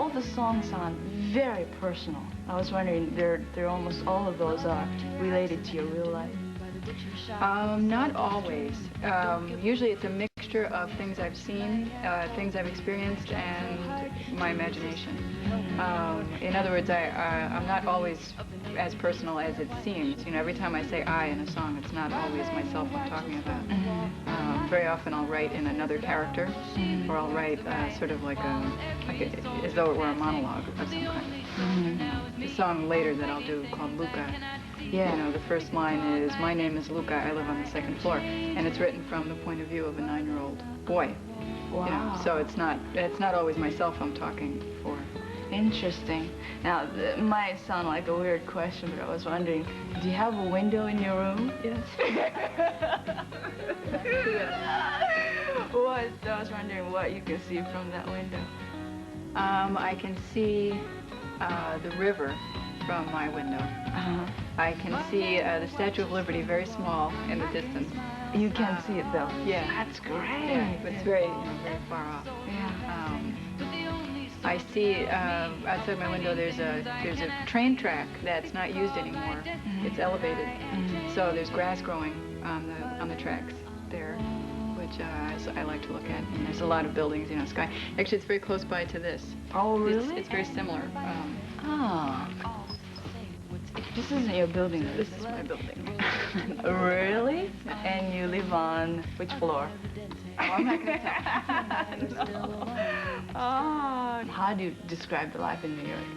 All the songs sound very personal. I was wondering, they're almost all of those are related to your real life. Not always. Usually it's a mixture of things I've seen, things I've experienced, and my imagination. In other words, I'm not always as personal as it seems. You know, every time I say I in a song, it's not always myself I'm talking about. Very often I'll write in another character, or I'll write sort of as though it were a monologue of some kind. The song later that I'll do called Luca. Yeah. You know, the first line is, "My name is Luca, I live on the second floor," and it's written from the point of view of a 9-year-old boy. Wow. You know, so it's not always myself I'm talking for. Interesting. Now, it might sound like a weird question, but I was wondering, do you have a window in your room? Yes. I was wondering what you can see from that window. I can see the river from my window. I can see the Statue of Liberty very small in the distance. You can see it though. Yeah. That's great. Yeah, but it's very, very far off. Yeah. I see outside my window there's a train track that's not used anymore. It's elevated, so there's grass growing on the tracks there, which I like to look at. And there's a lot of buildings, you know, sky. Actually, it's very close by to this. Oh, really? It's very similar. This isn't your building. This is my building. Really? And you live on which floor? Oh, I'm not going to tell. No. Oh. How do you describe the life in New York?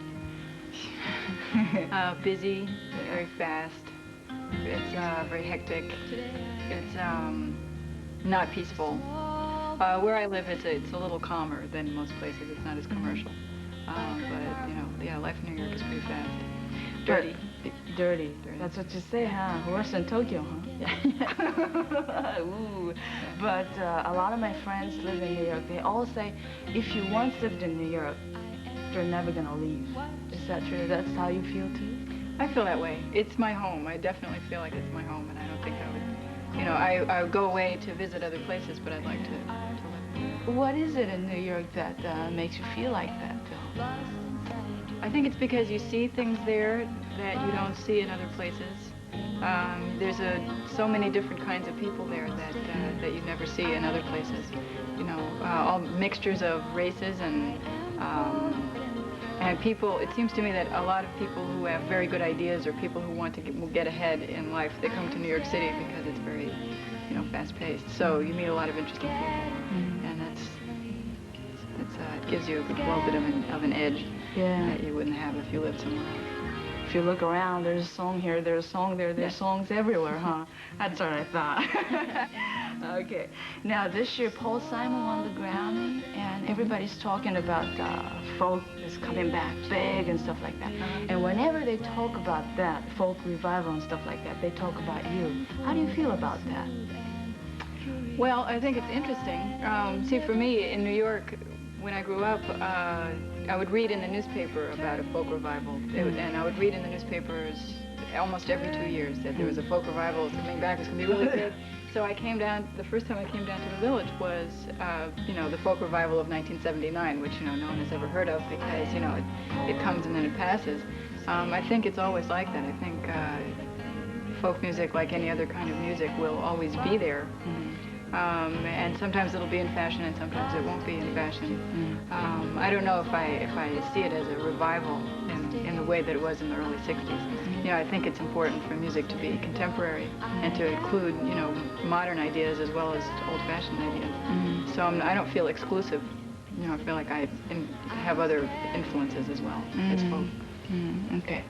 Busy, very fast. It's very hectic. It's not peaceful. Where I live, it's a little calmer than most places. It's not as commercial. But, you know, yeah, life in New York is pretty fast. Dirty. Dirty. That's what you say, huh? Worse than Tokyo, huh? Yeah. Ooh. But a lot of my friends live in New York. They all say, if you once lived in New York, you're never gonna leave. Is that true? That's how you feel too? I feel that way. It's my home. I definitely feel like it's my home, and I don't think I would, you know, I would go away to visit other places, but I'd like to live. What is it in New York that makes you feel like that, Phil? I think it's because you see things there that you don't see in other places. There's so many different kinds of people there that you never see in other places. You know, all mixtures of races and people. It seems to me that a lot of people who have very good ideas or people who want to get ahead in life, they come to New York City because it's very, you know, fast-paced. So you meet a lot of interesting people, and it gives you a little bit of an edge that you wouldn't have if you lived somewhere else. If you look around, there's a song here, there's a song there, there's songs everywhere, huh? That's what I thought. Okay. Now, this year, Paul Simon won the Grammy, and everybody's talking about folk is coming back big and stuff like that. And whenever they talk about that, folk revival and stuff like that, they talk about you. How do you feel about that? Well, I think it's interesting. See, for me, in New York, when I grew up, I would read in the newspaper about a folk revival, and I would read in the newspapers almost every 2 years that there was a folk revival coming back. It was going to be really big. So I came down, the first time I came down to the village was, you know, the folk revival of 1979, which, you know, no one has ever heard of because, you know, it comes and then it passes. I think it's always like that. I think folk music, like any other kind of music, will always be there. And sometimes it'll be in fashion and sometimes it won't be in fashion. I don't know if I see it as a revival in the way that it was in the early 60s. You know, I think it's important for music to be contemporary and to include, you know, modern ideas as well as old-fashioned ideas. So I don't feel exclusive. You know, I feel like I have other influences as well as folk. Okay.